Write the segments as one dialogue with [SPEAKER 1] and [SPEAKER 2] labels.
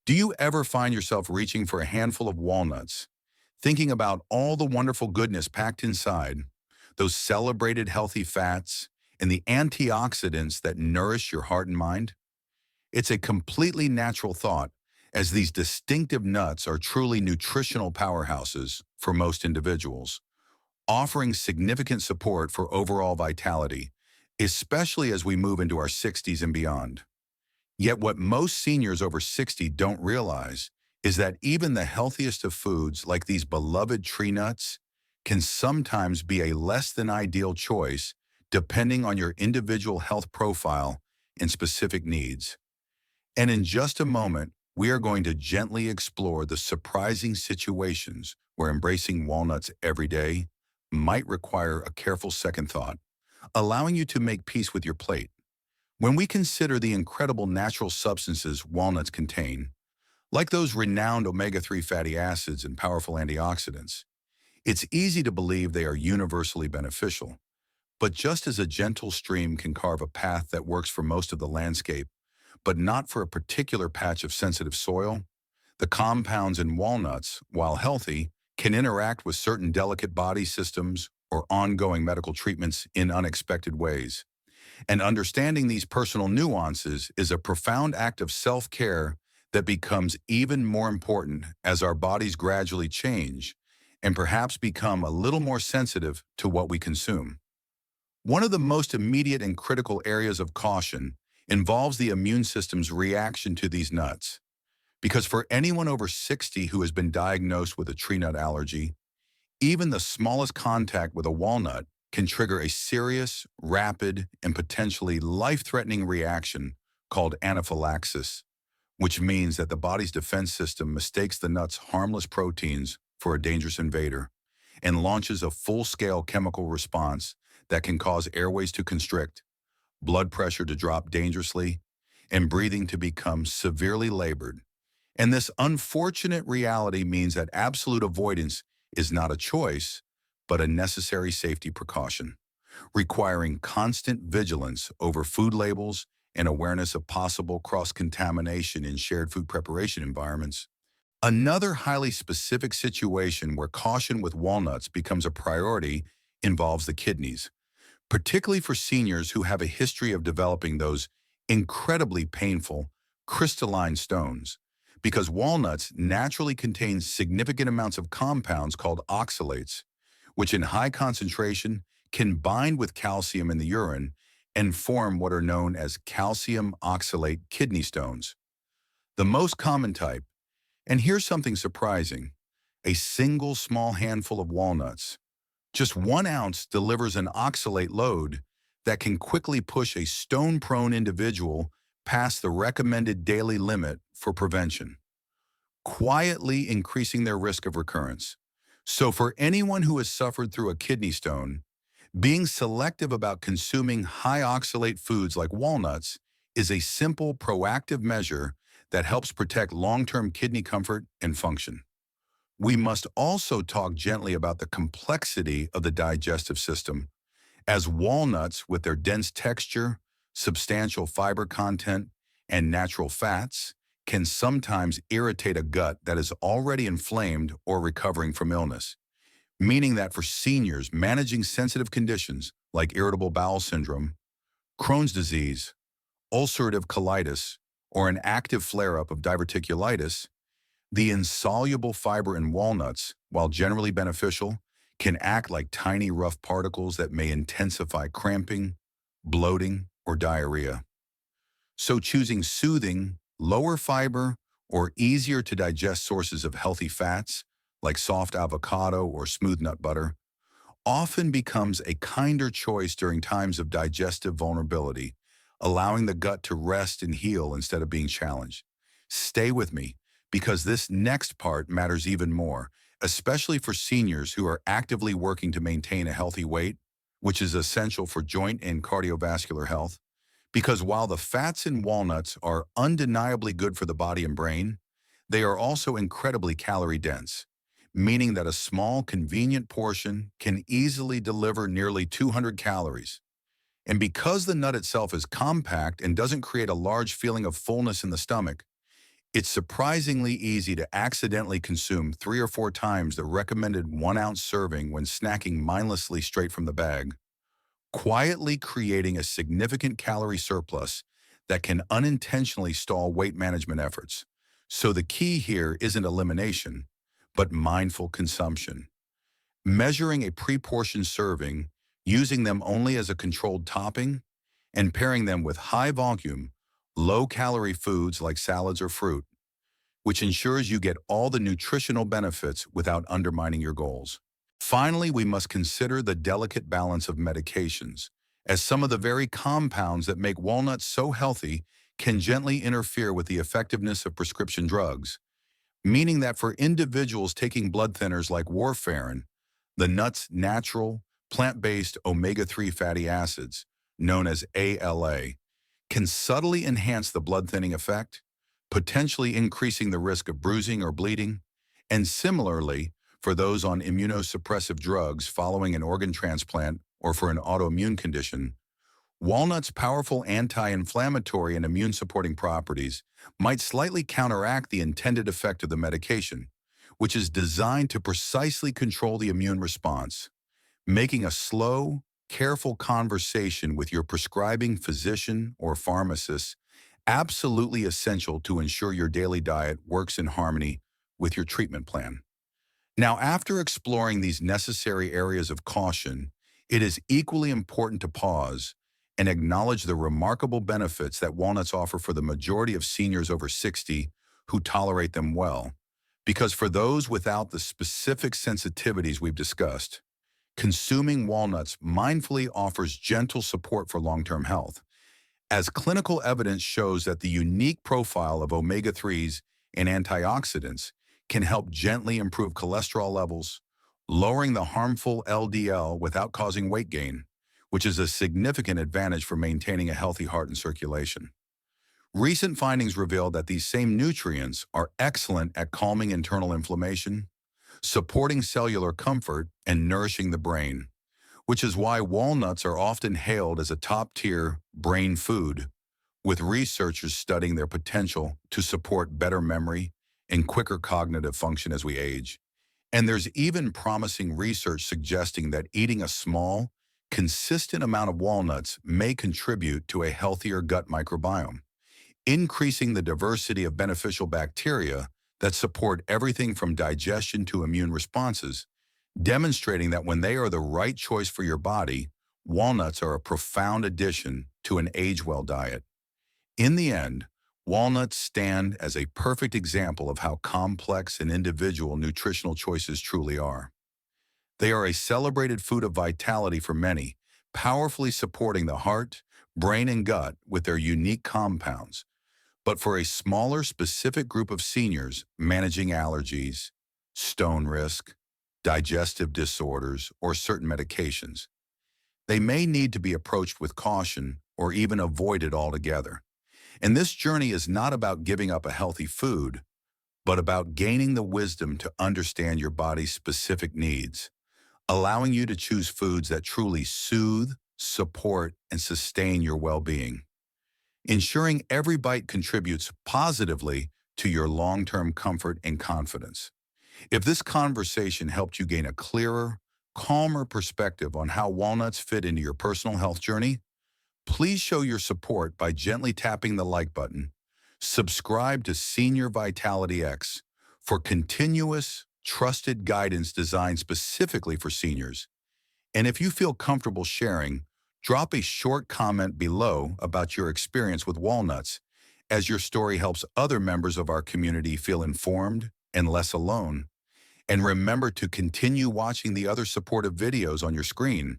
[SPEAKER 1] Do you ever find yourself reaching for a handful of walnuts, thinking about all the wonderful goodness packed inside, those celebrated healthy fats, and the antioxidants that nourish your heart and mind? It's a completely natural thought, as these distinctive nuts are truly nutritional powerhouses for most individuals, offering significant support for overall vitality, especially as we move into our 60s and beyond. Yet what most seniors over 60 don't realize is that even the healthiest of foods, like these beloved tree nuts, can sometimes be a less than ideal choice depending on your individual health profile and specific needs. And in just a moment, we are going to gently explore the surprising situations where embracing walnuts every day might require a careful second thought, allowing you to make peace with your plate. When we consider the incredible natural substances walnuts contain, like those renowned omega-3 fatty acids and powerful antioxidants, it's easy to believe they are universally beneficial. But just as a gentle stream can carve a path that works for most of the landscape, but not for a particular patch of sensitive soil, the compounds in walnuts, while healthy, can interact with certain delicate body systems or ongoing medical treatments in unexpected ways. And understanding these personal nuances is a profound act of self-care that becomes even more important as our bodies gradually change and perhaps become a little more sensitive to what we consume. One of the most immediate and critical areas of caution involves the immune system's reaction to these nuts. Because for anyone over 60 who has been diagnosed with a tree nut allergy, even the smallest contact with a walnut can trigger a serious, rapid, and potentially life-threatening reaction called anaphylaxis, which means that the body's defense system mistakes the nut's harmless proteins for a dangerous invader and launches a full-scale chemical response that can cause airways to constrict, blood pressure to drop dangerously, and breathing to become severely labored. And this unfortunate reality means that absolute avoidance is not a choice, but a necessary safety precaution, requiring constant vigilance over food labels and awareness of possible cross-contamination in shared food preparation environments. Another highly specific situation where caution with walnuts becomes a priority involves the kidneys, particularly for seniors who have a history of developing those incredibly painful crystalline stones, because walnuts naturally contain significant amounts of compounds called oxalates, which in high concentration can bind with calcium in the urine and form what are known as calcium oxalate kidney stones. The most common type, and here's something surprising, a single small handful of walnuts, just 1 ounce, delivers an oxalate load that can quickly push a stone-prone individual past the recommended daily limit for prevention, quietly increasing their risk of recurrence. So for anyone who has suffered through a kidney stone, being selective about consuming high oxalate foods like walnuts is a simple, proactive measure that helps protect long-term kidney comfort and function. We must also talk gently about the complexity of the digestive system, as walnuts, with their dense texture, substantial fiber content, and natural fats, can sometimes irritate a gut that is already inflamed or recovering from illness, meaning that for seniors managing sensitive conditions like irritable bowel syndrome, Crohn's disease, ulcerative colitis, or an active flare-up of diverticulitis, the insoluble fiber in walnuts, while generally beneficial, can act like tiny rough particles that may intensify cramping, bloating, or diarrhea. So choosing soothing, lower fiber, or easier to digest sources of healthy fats, like soft avocado or smooth nut butter, often becomes a kinder choice during times of digestive vulnerability, allowing the gut to rest and heal instead of being challenged. Stay with me, because this next part matters even more, especially for seniors who are actively working to maintain a healthy weight, which is essential for joint and cardiovascular health. Because while the fats in walnuts are undeniably good for the body and brain, they are also incredibly calorie dense, meaning that a small, convenient portion can easily deliver nearly 200 calories. And because the nut itself is compact and doesn't create a large feeling of fullness in the stomach, It's surprisingly easy to accidentally consume 3 or 4 times the recommended 1 ounce serving when snacking mindlessly straight from the bag, quietly creating a significant calorie surplus that can unintentionally stall weight management efforts. So the key here isn't elimination, but mindful consumption. Measuring a pre-portioned serving, using them only as a controlled topping, and pairing them with high-volume, low-calorie foods like salads or fruit, which ensures you get all the nutritional benefits without undermining your goals. Finally, we must consider the delicate balance of medications, as some of the very compounds that make walnuts so healthy can gently interfere with the effectiveness of prescription drugs, meaning that for individuals taking blood thinners like warfarin, the nut's natural, plant-based omega-3 fatty acids, known as ALA, can subtly enhance the blood thinning effect, potentially increasing the risk of bruising or bleeding, and similarly, for those on immunosuppressive drugs following an organ transplant or for an autoimmune condition, walnuts' powerful anti-inflammatory and immune-supporting properties might slightly counteract the intended effect of the medication, which is designed to precisely control the immune response, making a slow, careful conversation with your prescribing physician or pharmacist absolutely essential to ensure your daily diet works in harmony with your treatment plan. Now, after exploring these necessary areas of caution, it is equally important to pause and acknowledge the remarkable benefits that walnuts offer for the majority of seniors over 60 who tolerate them well. Because for those without the specific sensitivities we've discussed, consuming walnuts mindfully offers gentle support for long-term health, as clinical evidence shows that the unique profile of omega-3s and antioxidants can help gently improve cholesterol levels, lowering the harmful LDL without causing weight gain, which is a significant advantage for maintaining a healthy heart and circulation. Recent findings reveal that these same nutrients are excellent at calming internal inflammation, supporting cellular comfort, and nourishing the brain, which is why walnuts are often hailed as a top-tier brain food, with researchers studying their potential to support better memory and quicker cognitive function as we age. And there's even promising research suggesting that eating a small, consistent amount of walnuts may contribute to a healthier gut microbiome, increasing the diversity of beneficial bacteria that support everything from digestion to immune responses, demonstrating that when they are the right choice for your body, walnuts are a profound addition to an age-well diet. In the end, walnuts stand as a perfect example of how complex and individual nutritional choices truly are. They are a celebrated food of vitality for many, powerfully supporting the heart, brain, and gut with their unique compounds. But for a smaller, specific group of seniors managing allergies, stone risk, digestive disorders, or certain medications, they may need to be approached with caution or even avoided altogether. And this journey is not about giving up a healthy food, but about gaining the wisdom to understand your body's specific needs, allowing you to choose foods that truly soothe, support, and sustain your well-being, ensuring every bite contributes positively to your long-term comfort and confidence. If this conversation helped you gain a clearer, calmer perspective on how walnuts fit into your personal health journey, please show your support by gently tapping the like button. Subscribe to Senior Vitality X for continuous, trusted guidance designed specifically for seniors. And if you feel comfortable sharing, drop a short comment below about your experience with walnuts, as your story helps other members of our community feel informed and less alone. And remember to continue watching the other supportive videos on your screen,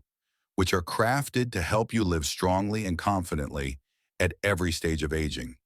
[SPEAKER 1] which are crafted to help you live strongly and confidently at every stage of aging.